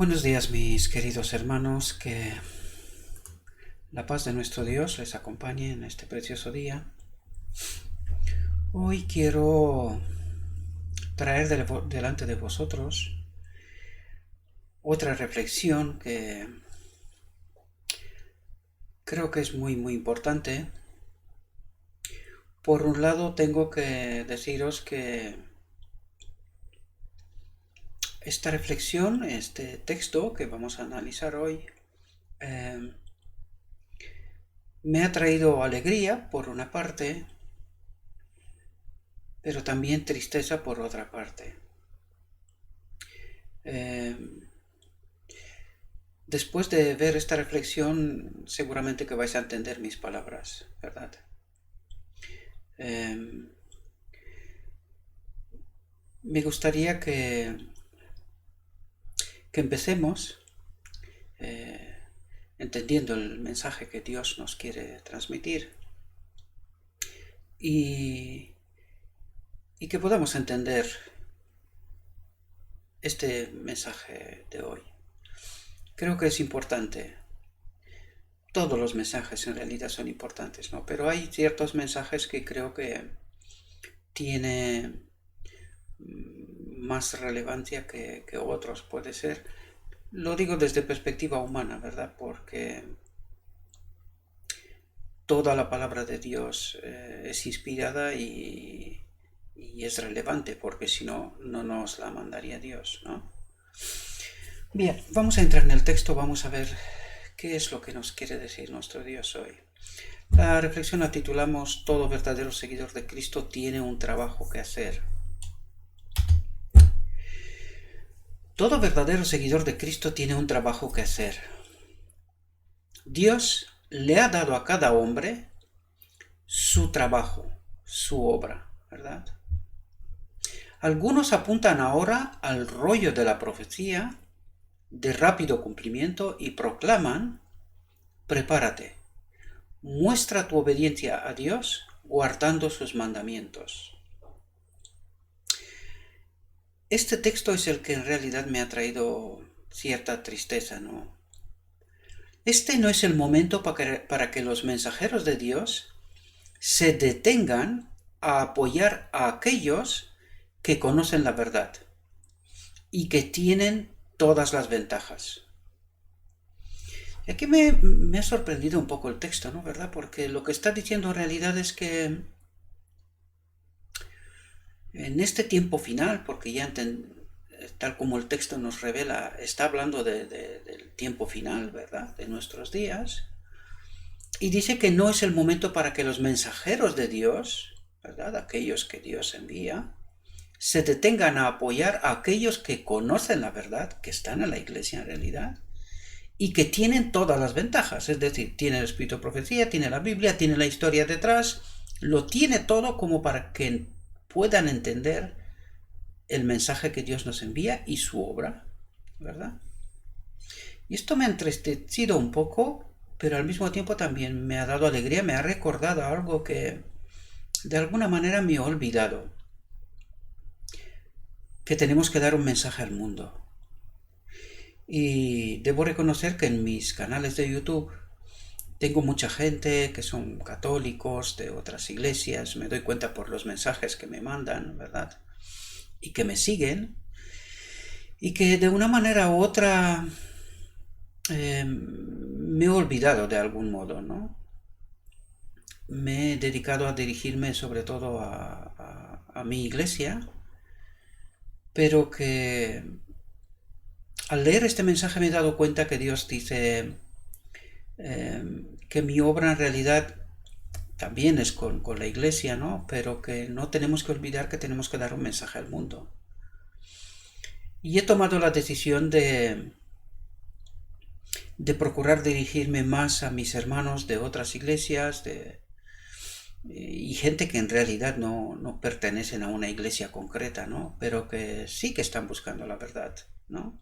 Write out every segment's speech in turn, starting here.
Buenos días, mis queridos hermanos, que la paz de nuestro Dios les acompañe en este precioso día. Hoy quiero traer delante de vosotros otra reflexión que creo que es muy importante. Por un lado, tengo que deciros que esta reflexión, este texto que vamos a analizar hoy, eh, me ha traído alegría por una parte, pero también tristeza por otra parte. Eh, Después de ver esta reflexión, seguramente que vais a entender mis palabras, ¿verdad? Eh, Me gustaría que empecemos eh, entendiendo el mensaje que Dios nos quiere transmitir y, y que podamos entender este mensaje de hoy. Creo que es importante. Todos los mensajes en realidad son importantes, ¿no? Pero hay ciertos mensajes que creo que tiene más relevancia que otros, puede ser. Lo digo desde perspectiva humana, ¿verdad? Porque toda la palabra de Dios es inspirada y es relevante, porque si no, no nos la mandaría Dios, ¿no? Bien, vamos a entrar en el texto, vamos a ver qué es lo que nos quiere decir nuestro Dios hoy. La reflexión la titulamos Todo verdadero seguidor de Cristo tiene un trabajo que hacer. Todo verdadero seguidor de Cristo tiene un trabajo que hacer. Dios le ha dado a cada hombre su trabajo, su obra, ¿verdad? Algunos apuntan ahora al rollo de la profecía de rápido cumplimiento y proclaman: prepárate, muestra tu obediencia a Dios guardando sus mandamientos. Este texto es el que en realidad me ha traído cierta tristeza, ¿no? Este no es el momento para que los mensajeros de Dios se detengan a apoyar a aquellos que conocen la verdad y que tienen todas las ventajas. Y aquí me ha sorprendido un poco el texto, ¿no? ¿Verdad? Porque lo que está diciendo en realidad es que en este tiempo final, porque ya tal como el texto nos revela, está hablando del tiempo final, ¿verdad? De nuestros días. Y dice que no es el momento para que los mensajeros de Dios, ¿verdad? Aquellos que Dios envía, se detengan a apoyar a aquellos que conocen la verdad, que están en la iglesia en realidad, y que tienen todas las ventajas. Es decir, tiene el espíritu de profecía, tiene la Biblia, tiene la historia detrás, lo tiene todo como para que puedan entender el mensaje que Dios nos envía y su obra, ¿verdad? Y esto me ha entristecido un poco, pero al mismo tiempo también me ha dado alegría, me ha recordado algo que de alguna manera me he olvidado, que tenemos que dar un mensaje al mundo. Y debo reconocer que en mis canales de YouTube tengo mucha gente que son católicos de otras iglesias, me doy cuenta por los mensajes que me mandan, ¿verdad? Y que me siguen, y que de una manera u otra me he olvidado de algún modo, ¿no? Me he dedicado a dirigirme sobre todo a mi iglesia, pero que al leer este mensaje me he dado cuenta que Dios dice que mi obra en realidad también es con la iglesia, ¿no? Pero que no tenemos que olvidar que tenemos que dar un mensaje al mundo. Y he tomado la decisión de procurar dirigirme más a mis hermanos de otras iglesias y gente que en realidad no pertenecen a una iglesia concreta, ¿no? Pero que sí que están buscando la verdad, ¿no?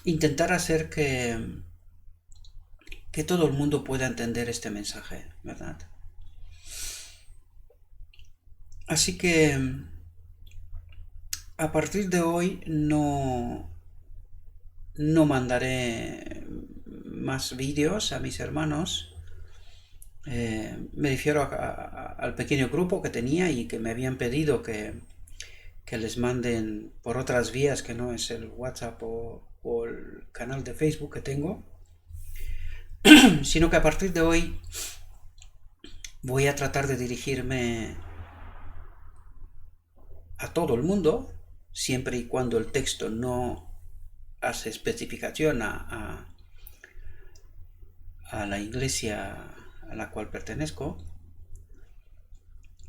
Intentar hacer que todo el mundo pueda entender este mensaje, ¿verdad? Así que a partir de hoy no mandaré más vídeos a mis hermanos. Me refiero al pequeño grupo que tenía y que me habían pedido que les manden por otras vías que no es el WhatsApp o el canal de Facebook que tengo, sino que a partir de hoy voy a tratar de dirigirme a todo el mundo, siempre y cuando el texto no hace especificación a la iglesia a la cual pertenezco.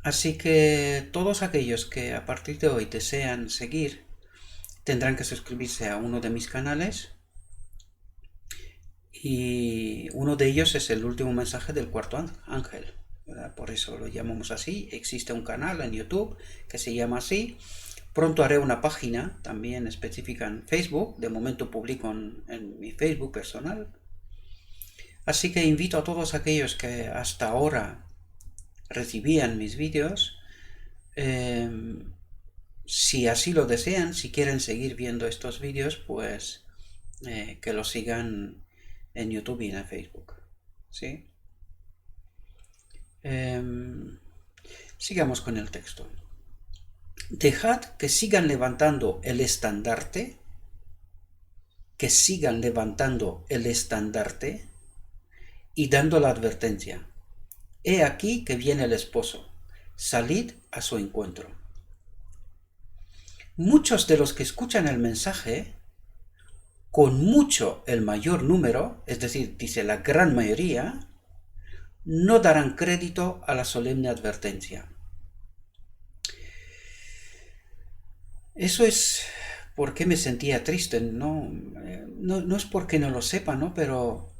Así que todos aquellos que a partir de hoy desean seguir tendrán que suscribirse a uno de mis canales, y uno de ellos es el último mensaje del cuarto ángel, ¿verdad? Por eso lo llamamos así. Existe un canal en YouTube que se llama así. Pronto haré una página también específica en Facebook. De momento publico en mi Facebook personal. Así que invito a todos aquellos que hasta ahora recibían mis vídeos, si así lo desean, si quieren seguir viendo estos vídeos, pues que lo sigan en YouTube y en Facebook. ¿Sí? Sigamos con el texto. Dejad que sigan levantando el estandarte, que sigan levantando el estandarte y dando la advertencia. He aquí que viene el esposo, salid a su encuentro. Muchos de los que escuchan el mensaje, con mucho el mayor número, es decir, dice la gran mayoría, no darán crédito a la solemne advertencia. Eso es porque me sentía triste, no es porque no lo sepa, ¿no? Pero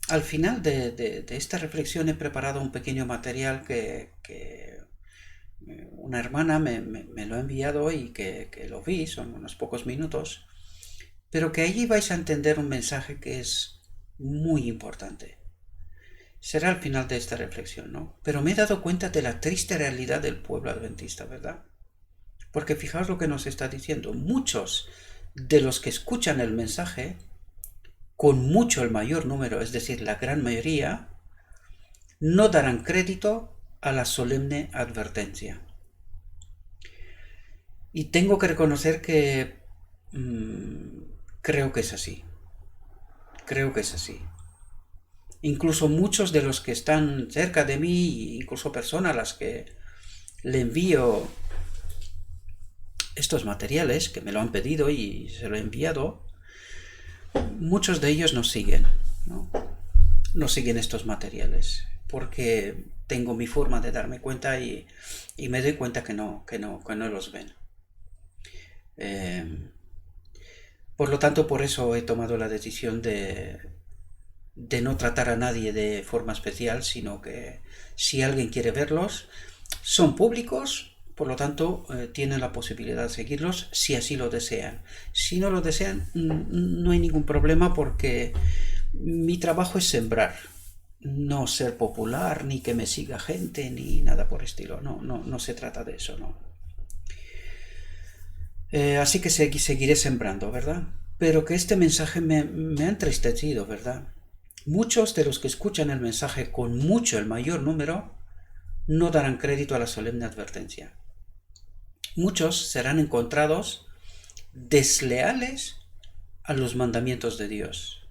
al final de esta reflexión he preparado un pequeño material que una hermana me lo ha enviado y que lo vi, son unos pocos minutos, pero que allí vais a entender un mensaje que es muy importante. Será al final de esta reflexión, ¿no? Pero me he dado cuenta de la triste realidad del pueblo adventista, ¿verdad? Porque fijaos lo que nos está diciendo. Muchos de los que escuchan el mensaje, con mucho el mayor número, es decir, la gran mayoría, no darán crédito a la solemne advertencia. Y tengo que reconocer que creo que es así. Creo que es así. Incluso muchos de los que están cerca de mí, incluso personas a las que le envío estos materiales, que me lo han pedido y se lo he enviado, muchos de ellos no siguen, no siguen estos materiales, porque tengo mi forma de darme cuenta y me doy cuenta que no los ven. Por lo tanto, por eso he tomado la decisión de no tratar a nadie de forma especial, sino que si alguien quiere verlos, son públicos, por lo tanto tienen la posibilidad de seguirlos si así lo desean. Si no lo desean, no hay ningún problema, porque mi trabajo es sembrar, no ser popular, ni que me siga gente, ni nada por estilo. No se trata de eso, no. Así que seguiré sembrando, ¿verdad? Pero que este mensaje me ha entristecido, ¿verdad? Muchos de los que escuchan el mensaje, con mucho el mayor número, no darán crédito a la solemne advertencia. Muchos serán encontrados desleales a los mandamientos de Dios.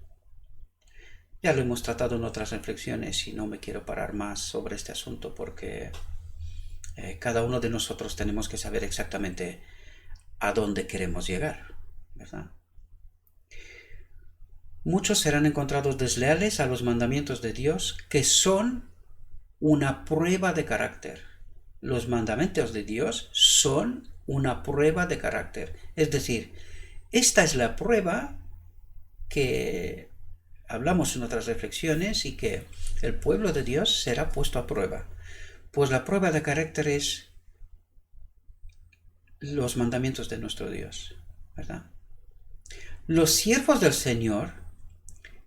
Ya lo hemos tratado en otras reflexiones y no me quiero parar más sobre este asunto, porque cada uno de nosotros tenemos que saber exactamente a dónde queremos llegar, ¿verdad? Muchos serán encontrados desleales a los mandamientos de Dios, que son una prueba de carácter. Los mandamientos de Dios son una prueba de carácter. Es decir, esta es la prueba que hablamos en otras reflexiones, y que el pueblo de Dios será puesto a prueba. Pues la prueba de carácter es los mandamientos de nuestro Dios, ¿verdad? Los siervos del Señor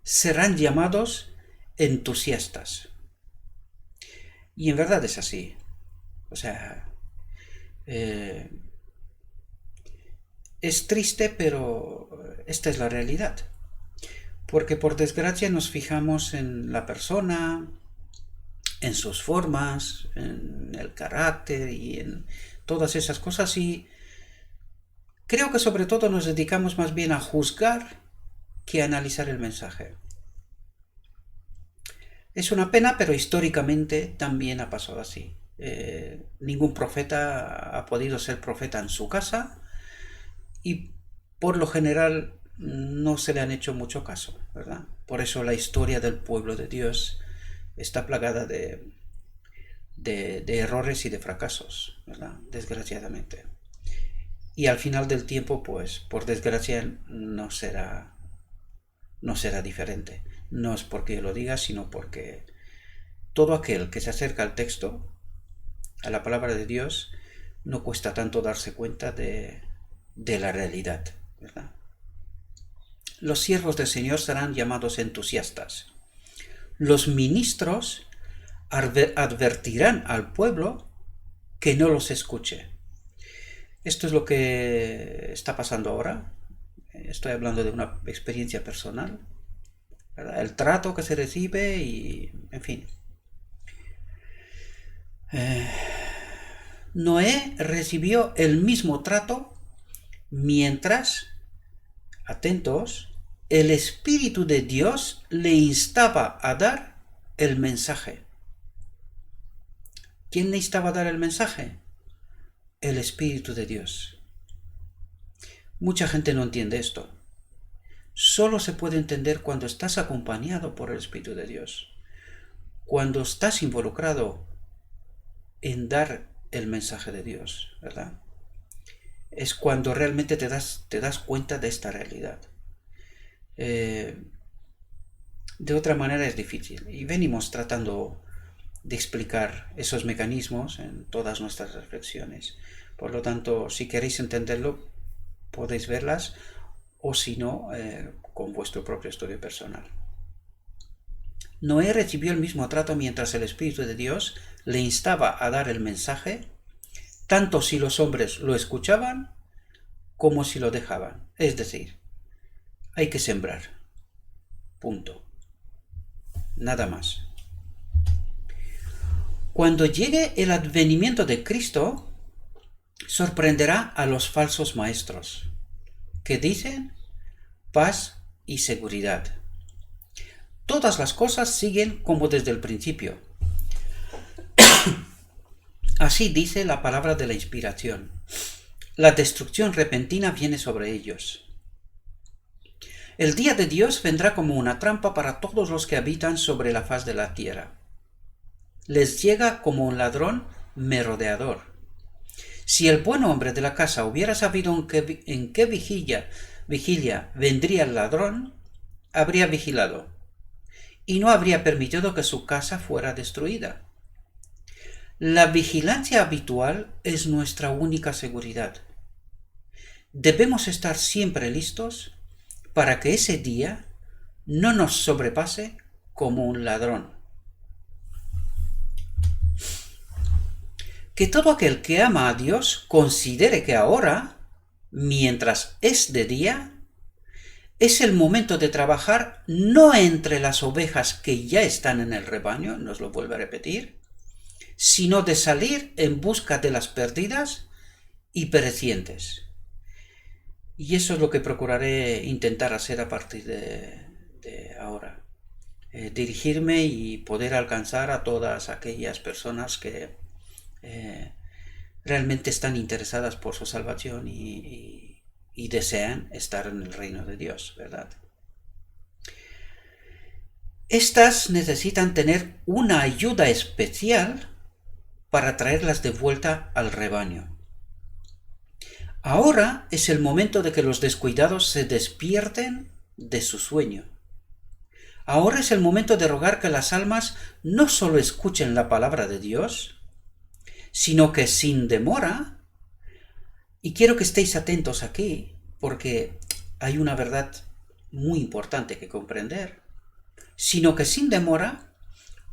serán llamados entusiastas. Y en verdad es así. O sea, Es triste, pero esta es la realidad. Porque por desgracia nos fijamos en la persona, en sus formas, en el carácter y en todas esas cosas, y creo que sobre todo nos dedicamos más bien a juzgar que a analizar el mensaje. Es una pena, pero históricamente también ha pasado así. Ningún profeta ha podido ser profeta en su casa y por lo general no se le han hecho mucho caso, ¿verdad? Por eso la historia del pueblo de Dios está plagada de errores y de fracasos, ¿verdad? Desgraciadamente. Y al final del tiempo, pues, por desgracia, no será diferente. No es porque yo lo diga, sino porque todo aquel que se acerca al texto, a la palabra de Dios, no cuesta tanto darse cuenta de la realidad, ¿verdad? Los siervos del Señor serán llamados entusiastas. Los ministros advertirán al pueblo que no los escuche. Esto es lo que está pasando ahora. Estoy hablando de una experiencia personal, ¿verdad? El trato que se recibe y, en fin. Noé recibió el mismo trato mientras, atentos, el Espíritu de Dios le instaba a dar el mensaje. ¿Quién le instaba a dar el mensaje? El Espíritu de Dios. Mucha gente no entiende esto. Solo se puede entender cuando estás acompañado por el Espíritu de Dios. Cuando estás involucrado en dar el mensaje de Dios, ¿verdad? Es cuando realmente te das cuenta de esta realidad. De otra manera es difícil. Y venimos tratando de explicar esos mecanismos en todas nuestras reflexiones. Por lo tanto, si queréis entenderlo, podéis verlas, o si no, con vuestro propio estudio personal. Noé recibió el mismo trato mientras el Espíritu de Dios le instaba a dar el mensaje, tanto si los hombres lo escuchaban como si lo dejaban. Es decir, hay que sembrar. Punto. Nada más. Cuando llegue el advenimiento de Cristo, sorprenderá a los falsos maestros, que dicen paz y seguridad. Todas las cosas siguen como desde el principio. Así dice la palabra de la inspiración. La destrucción repentina viene sobre ellos. El día de Dios vendrá como una trampa para todos los que habitan sobre la faz de la tierra. Les llega como un ladrón merodeador. Si el buen hombre de la casa hubiera sabido en qué vigilia vendría el ladrón, habría vigilado y no habría permitido que su casa fuera destruida. La vigilancia habitual es nuestra única seguridad. Debemos estar siempre listos para que ese día no nos sobrepase como un ladrón. Que todo aquel que ama a Dios considere que ahora, mientras es de día, es el momento de trabajar no entre las ovejas que ya están en el rebaño, nos lo vuelvo a repetir, sino de salir en busca de las perdidas y perecientes. Y eso es lo que procuraré intentar hacer a partir de ahora. Dirigirme y poder alcanzar a todas aquellas personas que realmente están interesadas por su salvación y desean estar en el reino de Dios, ¿verdad? Estas necesitan tener una ayuda especial para traerlas de vuelta al rebaño. Ahora es el momento de que los descuidados se despierten de su sueño. Ahora es el momento de rogar que las almas no solo escuchen la palabra de Dios, sino que sin demora, y quiero que estéis atentos aquí, porque hay una verdad muy importante que comprender, sino que sin demora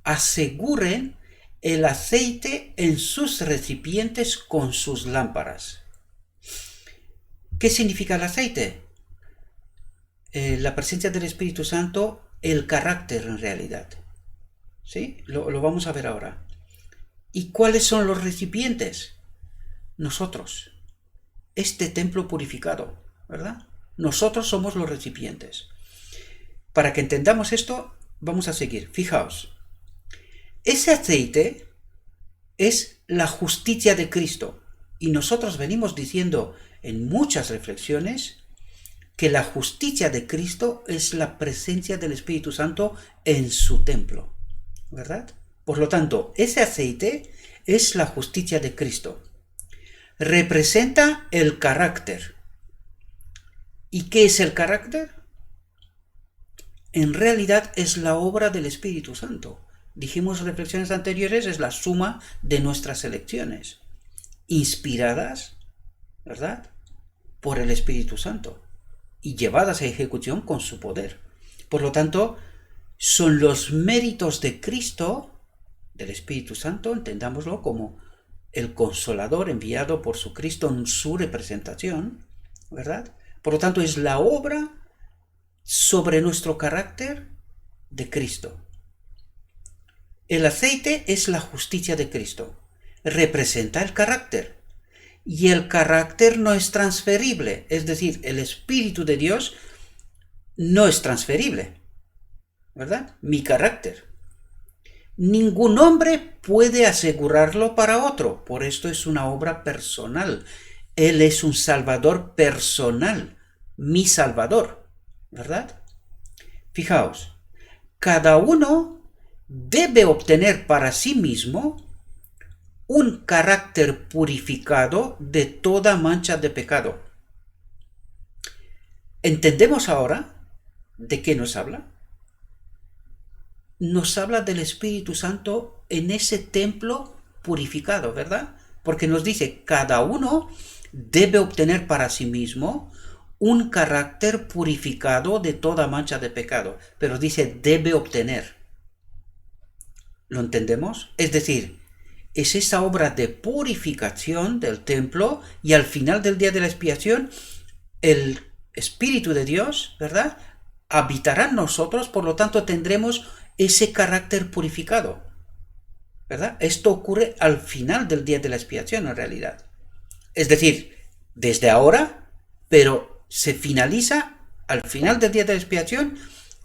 aseguren el aceite en sus recipientes con sus lámparas. ¿Qué significa el aceite? La presencia del Espíritu Santo, el carácter en realidad. ¿Sí? Lo vamos a ver ahora. ¿Y cuáles son los recipientes? Nosotros. Este templo purificado, ¿verdad? Nosotros somos los recipientes. Para que entendamos esto, vamos a seguir. Fijaos. Ese aceite es la justicia de Cristo. Y nosotros venimos diciendo en muchas reflexiones que la justicia de Cristo es la presencia del Espíritu Santo en su templo, ¿verdad? Por lo tanto, ese aceite es la justicia de Cristo. Representa el carácter. ¿Y qué es el carácter? En realidad es la obra del Espíritu Santo. Dijimos en reflexiones anteriores, es la suma de nuestras elecciones, inspiradas, ¿verdad?, por el Espíritu Santo y llevadas a ejecución con su poder. Por lo tanto, son los méritos de Cristo, del Espíritu Santo, entendámoslo como el Consolador enviado por su Cristo en su representación, ¿verdad? Por lo tanto, es la obra sobre nuestro carácter de Cristo. El aceite es la justicia de Cristo, representa el carácter. Y el carácter no es transferible, es decir, el Espíritu de Dios no es transferible, ¿verdad? Mi carácter. Ningún hombre puede asegurarlo para otro, por esto es una obra personal. Él es un Salvador personal, mi Salvador, ¿verdad? Fijaos, cada uno debe obtener para sí mismo un carácter purificado de toda mancha de pecado. ¿Entendemos ahora de qué nos habla? Nos habla del Espíritu Santo en ese templo purificado, ¿verdad? Porque nos dice, cada uno debe obtener para sí mismo un carácter purificado de toda mancha de pecado. Pero dice, debe obtener. ¿Lo entendemos? Es decir, es esa obra de purificación del templo y al final del día de la expiación el Espíritu de Dios, ¿verdad?, habitará en nosotros, por lo tanto tendremos ese carácter purificado, ¿verdad? Esto ocurre al final del día de la expiación en realidad. Es decir, desde ahora, pero se finaliza al final del día de la expiación.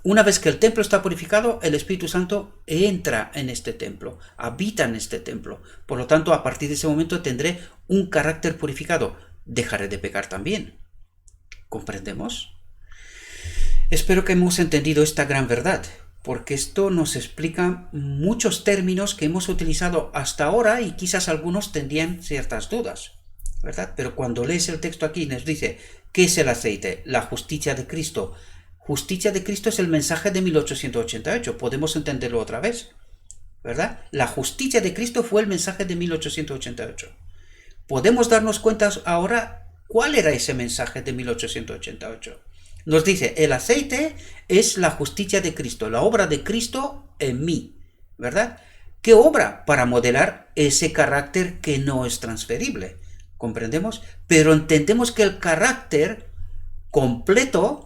Una vez que el templo está purificado, el Espíritu Santo entra en este templo, habita en este templo. Por lo tanto, a partir de ese momento tendré un carácter purificado. Dejaré de pecar también. ¿Comprendemos? Espero que hemos entendido esta gran verdad, porque esto nos explica muchos términos que hemos utilizado hasta ahora y quizás algunos tendrían ciertas dudas, ¿verdad? Pero cuando lees el texto aquí nos dice, ¿qué es el aceite? La justicia de Cristo. Justicia de Cristo es el mensaje de 1888, podemos entenderlo otra vez, ¿verdad? La justicia de Cristo fue el mensaje de 1888. Podemos darnos cuenta ahora cuál era ese mensaje de 1888. Nos dice, el aceite es la justicia de Cristo, la obra de Cristo en mí, ¿verdad? ¿Qué obra? Para modelar ese carácter que no es transferible, ¿comprendemos? Pero entendemos que el carácter completo,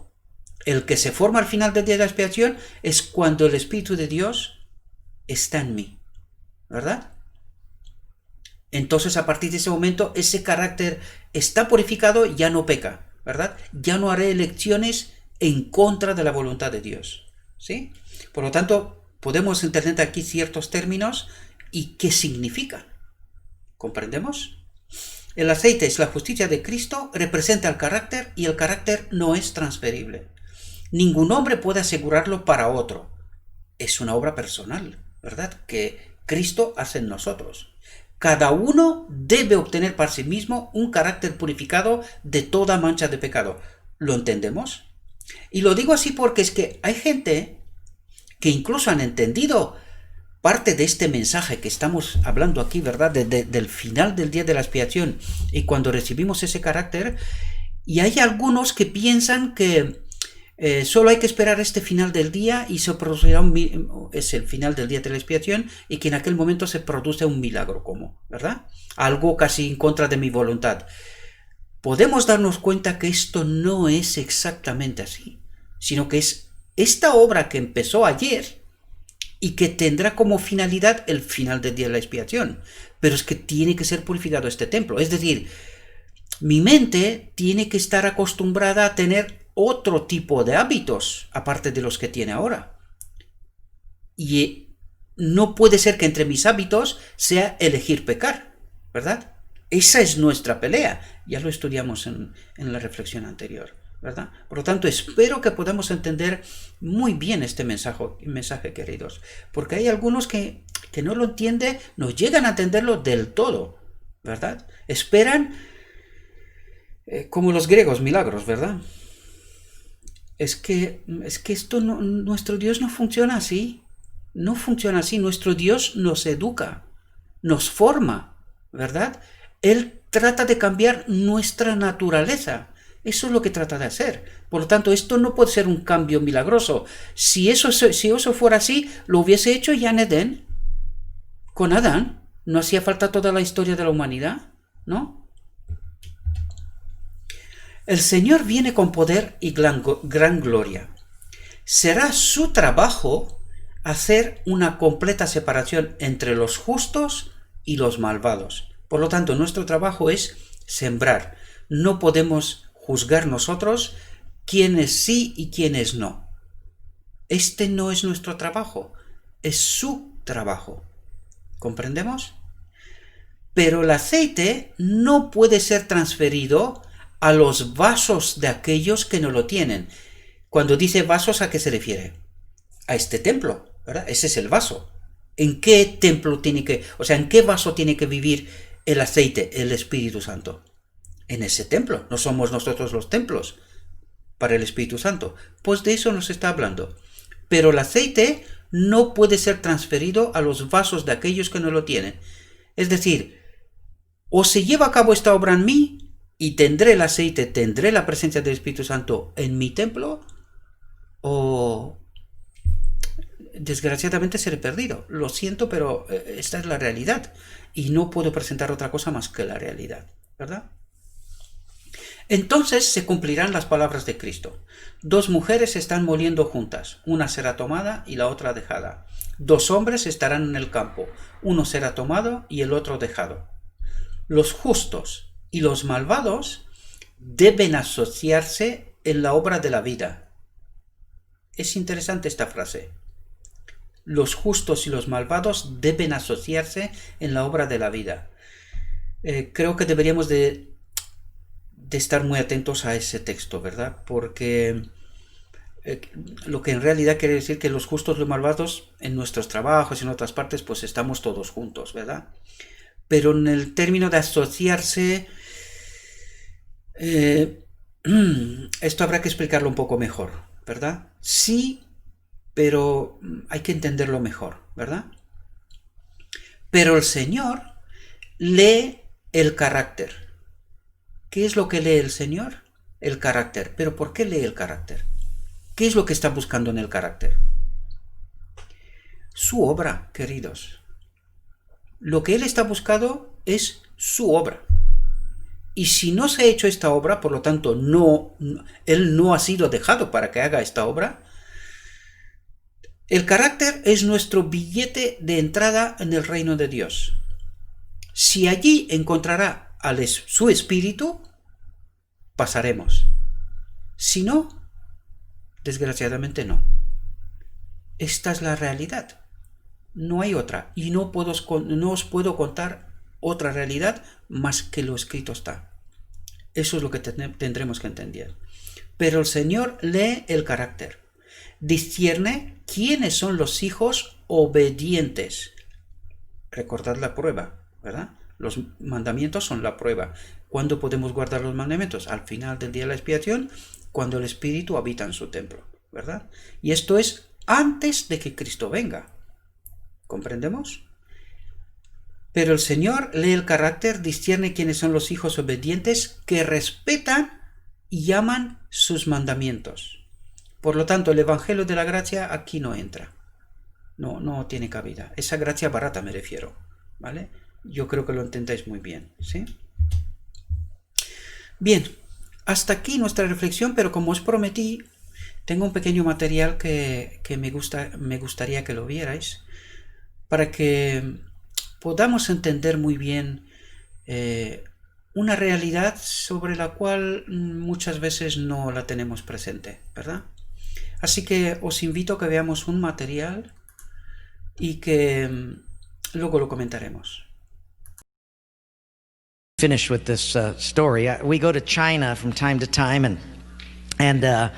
el que se forma al final del día de la expiación, es cuando el Espíritu de Dios está en mí, ¿verdad? Entonces, a partir de ese momento, ese carácter está purificado, ya no peca, ¿verdad? Ya no haré elecciones en contra de la voluntad de Dios, ¿sí? Por lo tanto, podemos entender aquí ciertos términos y qué significan. ¿Comprendemos? El aceite es la justicia de Cristo, representa el carácter y el carácter no es transferible. Ningún hombre puede asegurarlo para otro. Es una obra personal, ¿verdad?, que Cristo hace en nosotros. Cada uno debe obtener para sí mismo un carácter purificado de toda mancha de pecado. ¿Lo entendemos? Y lo digo así porque es que hay gente que incluso han entendido parte de este mensaje que estamos hablando aquí, ¿verdad?, del final del día de la expiación y cuando recibimos ese carácter, y hay algunos que piensan que solo hay que esperar este final del día y se producirá es el final del día de la expiación y que en aquel momento se produce un milagro, ¿verdad? Algo casi en contra de mi voluntad. podemos darnos cuenta que esto no es exactamente así, sino que es esta obra que empezó ayer y que tendrá como finalidad el final del día de la expiación. Pero es que tiene que ser purificado este templo. Es decir, mi mente tiene que estar acostumbrada a tener otro tipo de hábitos, aparte de los que tiene ahora. Y no puede ser que entre mis hábitos sea elegir pecar, ¿verdad? Esa es nuestra pelea. Ya lo estudiamos en la reflexión anterior, ¿verdad? Por lo tanto, espero que podamos entender muy bien este mensaje, queridos, porque hay algunos que no lo entienden, no llegan a entenderlo del todo, ¿verdad? Esperan, como los griegos, milagros, ¿verdad? Es que esto no, nuestro Dios no funciona así. No funciona así. Nuestro Dios nos educa, nos forma, ¿verdad? Él trata de cambiar nuestra naturaleza. Eso es lo que trata de hacer. Por lo tanto, esto no puede ser un cambio milagroso. Si eso fuera así, lo hubiese hecho ya en Edén, con Adán. No hacía falta toda la historia de la humanidad, ¿no? El Señor viene con poder y gran gloria. Será su trabajo hacer una completa separación entre los justos y los malvados. Por lo tanto, nuestro trabajo es sembrar. No podemos juzgar nosotros quiénes sí y quiénes no. Este no es nuestro trabajo, es su trabajo. ¿Comprendemos? Pero el aceite no puede ser transferido a los vasos de aquellos que no lo tienen. Cuando dice vasos, ¿a qué se refiere? A este templo, ¿verdad? Ese es el vaso. ¿En qué templo tiene que, en qué vaso tiene que vivir el aceite, el Espíritu Santo? En ese templo. No somos nosotros los templos para el Espíritu Santo. Pues de eso nos está hablando. Pero el aceite no puede ser transferido a los vasos de aquellos que no lo tienen. Es decir, o se lleva a cabo esta obra en mí y tendré el aceite, tendré la presencia del Espíritu Santo en mi templo, o desgraciadamente seré perdido. Lo siento, pero esta es la realidad y no puedo presentar otra cosa más que la realidad, ¿verdad? Entonces se cumplirán las palabras de Cristo. 2 mujeres están moliendo juntas, una será tomada y la otra dejada. 2 hombres estarán en el campo, uno será tomado y el otro dejado. Los justos y los malvados deben asociarse en la obra de la vida. Es interesante esta frase. Los justos y los malvados deben asociarse en la obra de la vida. Creo que deberíamos de estar muy atentos a ese texto, ¿verdad? Porque lo que en realidad quiere decir que los justos y los malvados en nuestros trabajos y en otras partes pues estamos todos juntos, ¿verdad? Pero en el término de asociarse, esto habrá que explicarlo un poco mejor, ¿verdad? Sí, pero hay que entenderlo mejor, ¿verdad? Pero el Señor lee el carácter. ¿Qué es lo que lee el Señor? El carácter. ¿Pero por qué lee el carácter? ¿Qué es lo que está buscando en el carácter? Su obra, queridos. Lo que Él está buscando es su obra. Y si no se ha hecho esta obra, por lo tanto, Él no ha sido dejado para que haga esta obra. El carácter es nuestro billete de entrada en el reino de Dios. Si allí encontrará su espíritu, pasaremos. Si no, desgraciadamente no. Esta es la realidad. No hay otra. Y no os puedo contar otra realidad más que lo escrito está. Eso es lo que tendremos que entender. Pero el Señor lee el carácter. Discierne quiénes son los hijos obedientes. Recordad la prueba, ¿verdad? Los mandamientos son la prueba. ¿Cuándo podemos guardar los mandamientos? Al final del día de la expiación, cuando el Espíritu habita en su templo, ¿verdad? Y esto es antes de que Cristo venga. ¿Comprendemos? Pero el Señor lee el carácter, discierne quiénes son los hijos obedientes que respetan y aman sus mandamientos. Por lo tanto, el Evangelio de la gracia aquí no entra. No tiene cabida. Esa gracia barata me refiero, ¿vale? Yo creo que lo entendáis muy bien, ¿sí? Bien, hasta aquí nuestra reflexión, pero como os prometí, tengo un pequeño material que me gustaría que lo vierais para que podamos entender muy bien eh, una realidad sobre la cual muchas veces no la tenemos presente, ¿verdad? Así que os invito a que veamos un material y que luego lo comentaremos. Finish with this story. We go to China from time to time, and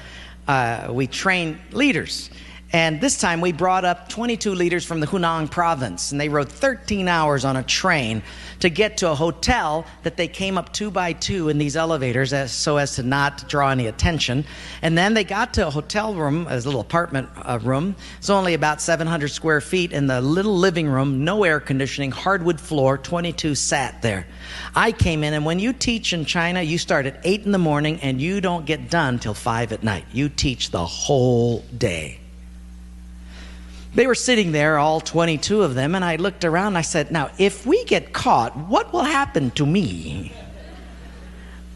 we train leaders. And this time we brought up 22 leaders from the Hunan province, and they rode 13 hours on a train to get to a hotel that they came up 2 by 2 in these elevators so as to not draw any attention. And then they got to a hotel room, a little apartment room. It's only about 700 square feet. In the little living room, no air conditioning, hardwood floor, 22 sat there. I came in, and when you teach in China, you start at 8 in the morning and you don't get done till 5 at night. You teach the whole day. They were sitting there, all 22 of them, and I looked around and I said, now, if we get caught, what will happen to me?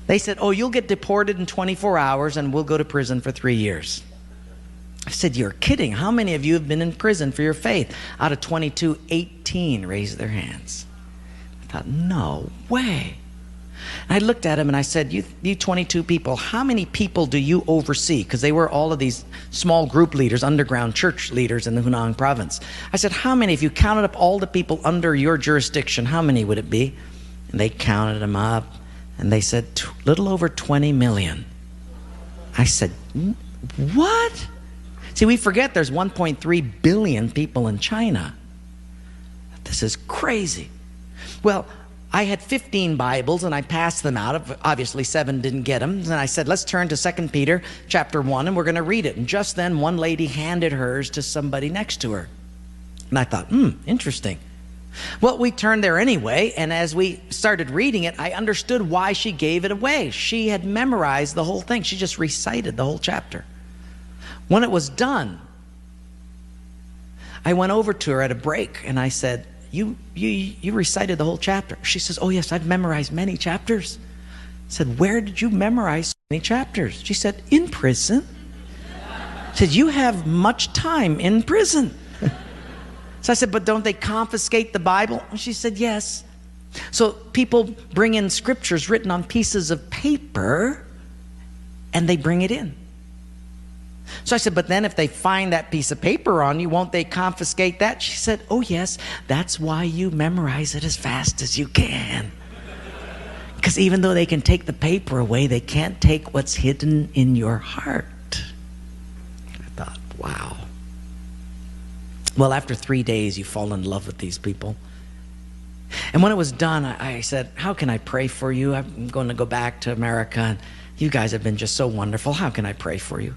They said, oh, you'll get deported in 24 hours and we'll go to prison for 3 years. I said, you're kidding. How many of you have been in prison for your faith? Out of 22, 18 raised their hands. I thought, no way. And I looked at him and I said, you 22 people, how many people do you oversee? Because they were all of these small group leaders, underground church leaders in the Hunan province. I said, how many, if you counted up all the people under your jurisdiction, how many would it be? And they counted them up and they said, little over 20 million. I said, what? See, we forget there's 1.3 billion people in China. This is crazy. Well, I had 15 Bibles and I passed them out. Obviously 7 didn't get them. And I said, let's turn to 2 Peter chapter 1 and we're going to read it. And just then one lady handed hers to somebody next to her. And I thought, interesting. Well, we turned there anyway, and as we started reading it, I understood why she gave it away. She had memorized the whole thing. She just recited the whole chapter. When it was done, I went over to her at a break and I said, you recited the whole chapter. She says, oh yes, I've memorized many chapters. I said, where did you memorize so many chapters? She said, in prison. I said, you have much time in prison. So I said, but don't they confiscate the Bible? She said, yes. So people bring in scriptures written on pieces of paper and they bring it in. So I said, but then if they find that piece of paper on you, won't they confiscate that? She said, oh yes, that's why you memorize it as fast as you can. Because even though they can take the paper away, they can't take what's hidden in your heart. I thought, wow. Well, after 3 days, you fall in love with these people. And when it was done, I said, how can I pray for you? I'm going to go back to America, and you guys have been just so wonderful. How can I pray for you?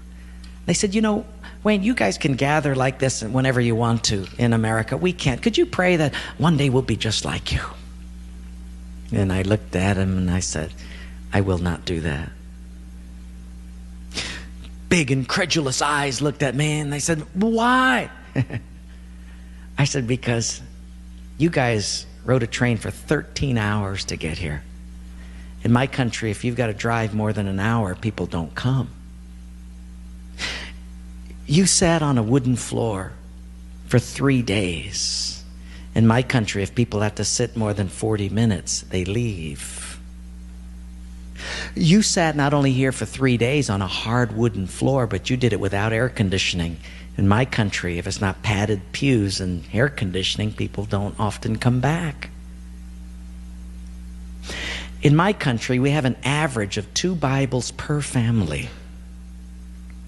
They said, you know, Wayne, you guys can gather like this whenever you want to in America. We can't. Could you pray that one day we'll be just like you? And I looked at him and I said, I will not do that. Big incredulous eyes looked at me and they said, why? I said, because you guys rode a train for 13 hours to get here. In my country, if you've got to drive more than an hour, people don't come. You sat on a wooden floor for 3 days. In my country, if people have to sit more than 40 minutes, they leave. You sat not only here for 3 days on a hard wooden floor, but you did it without air conditioning. In my country, if it's not padded pews and air conditioning, people don't often come back. In my country, we have an average of 2 Bibles per family.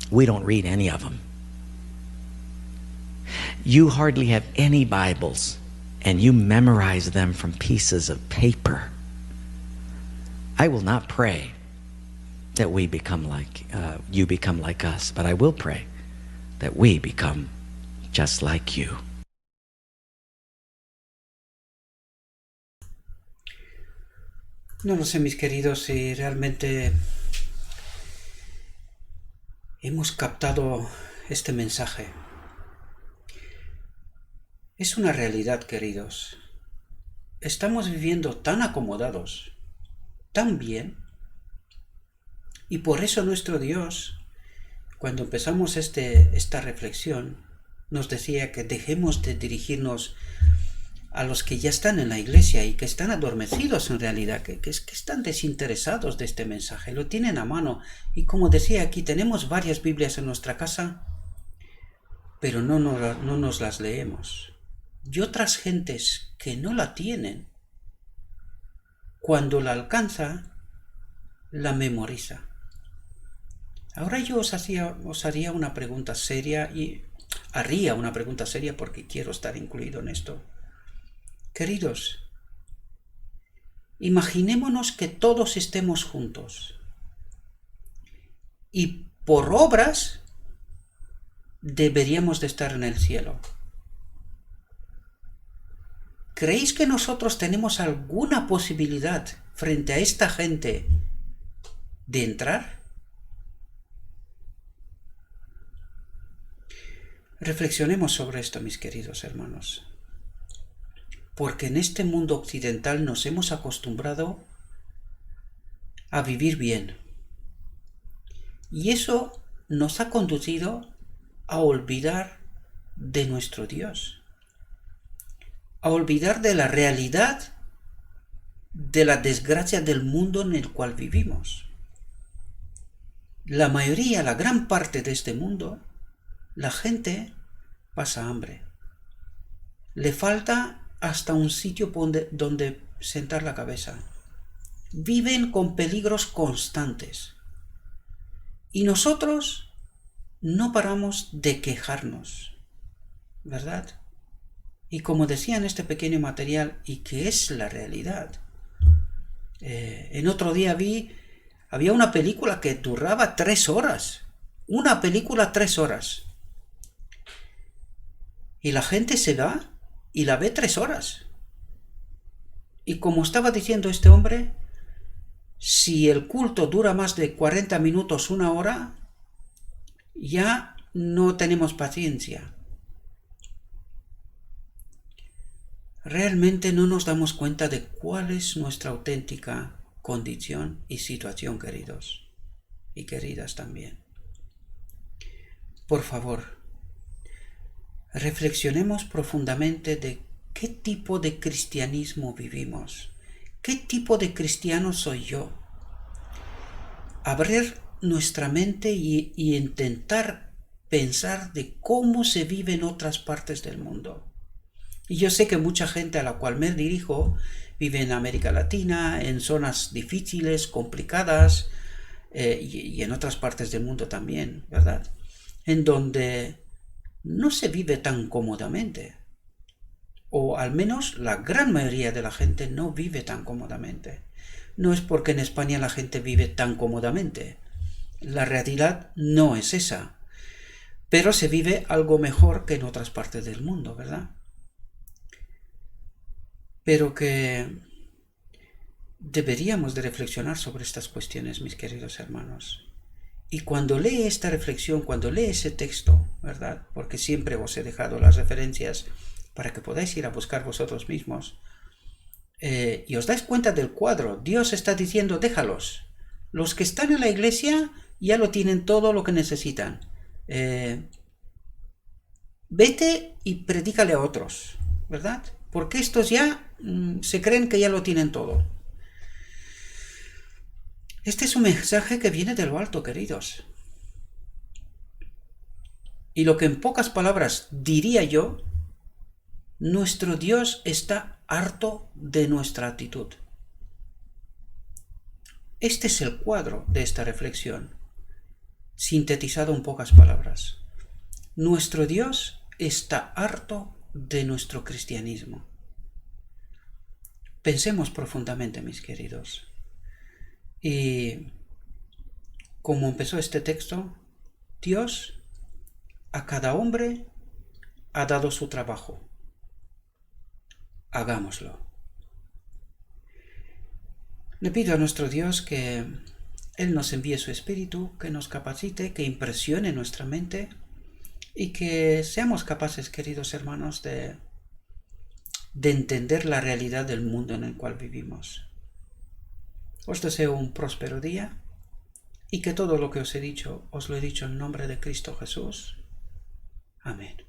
We don't read any of them. You hardly have any Bibles, and you memorize them from pieces of paper. I will not pray that we become like, you become like us, but I will pray that we become just like you. No lo sé, mis queridos, si realmente hemos captado este mensaje. Es una realidad, queridos. Estamos viviendo tan acomodados, tan bien, Y por eso nuestro Dios, cuando empezamos esta reflexión, nos decía que dejemos de dirigirnos a los que ya están en la iglesia y que están adormecidos en realidad, que están desinteresados de este mensaje, lo tienen a mano. Y como decía aquí, tenemos varias Biblias en nuestra casa, pero no nos las leemos. Y otras gentes que no la tienen, cuando la alcanza, la memoriza. Ahora yo os haría una pregunta seria y haría una pregunta seria porque quiero estar incluido en esto. Queridos, imaginémonos que todos estemos juntos y por obras deberíamos de estar en el cielo. ¿Creéis que nosotros tenemos alguna posibilidad frente a esta gente de entrar? Reflexionemos sobre esto, mis queridos hermanos, porque en este mundo occidental nos hemos acostumbrado a vivir bien, y eso nos ha conducido a olvidar de nuestro Dios, a olvidar de la realidad de la desgracia del mundo en el cual vivimos. La mayoría, la gran parte de este mundo, la gente pasa hambre. Le falta hasta un sitio donde sentar la cabeza. Viven con peligros constantes. Y nosotros no paramos de quejarnos, ¿verdad? Y como decía en este pequeño material, y que es la realidad. En otro día había una película que duraba 3 horas. Una película 3 horas. Y la gente se va y la ve 3 horas. Y como estaba diciendo este hombre, si el culto dura más de 40 minutos, 1 hora, ya no tenemos paciencia. Realmente no nos damos cuenta de cuál es nuestra auténtica condición y situación, queridos y queridas también. Por favor, reflexionemos profundamente de qué tipo de cristianismo vivimos, qué tipo de cristiano soy yo. Abrir nuestra mente y intentar pensar de cómo se vive en otras partes del mundo. Y yo sé que mucha gente a la cual me dirijo vive en América Latina, en zonas difíciles, complicadas, y en otras partes del mundo también, ¿verdad? En donde no se vive tan cómodamente, o al menos la gran mayoría de la gente no vive tan cómodamente. No es porque en España la gente vive tan cómodamente. La realidad no es esa, pero se vive algo mejor que en otras partes del mundo, ¿verdad? Pero que deberíamos de reflexionar sobre estas cuestiones, mis queridos hermanos. Y cuando lee esta reflexión, cuando lee ese texto, ¿verdad? Porque siempre os he dejado las referencias para que podáis ir a buscar vosotros mismos, y os dais cuenta del cuadro. Dios está diciendo, déjalos. Los que están en la iglesia ya lo tienen todo lo que necesitan. Vete y predícale a otros, ¿verdad? Porque estos ya se creen que ya lo tienen todo. Este es un mensaje que viene de lo alto, queridos. Y lo que en pocas palabras diría yo, nuestro Dios está harto de nuestra actitud. Este es el cuadro de esta reflexión, sintetizado en pocas palabras. Nuestro Dios está harto de nuestro cristianismo. Pensemos profundamente, mis queridos. Y como empezó este texto, Dios a cada hombre ha dado su trabajo. Hagámoslo. Le pido a nuestro Dios que Él nos envíe su Espíritu, que nos capacite, que impresione nuestra mente y que seamos capaces, queridos hermanos, de entender la realidad del mundo en el cual vivimos. Os deseo un próspero día y que todo lo que os he dicho, os lo he dicho en nombre de Cristo Jesús. Amén.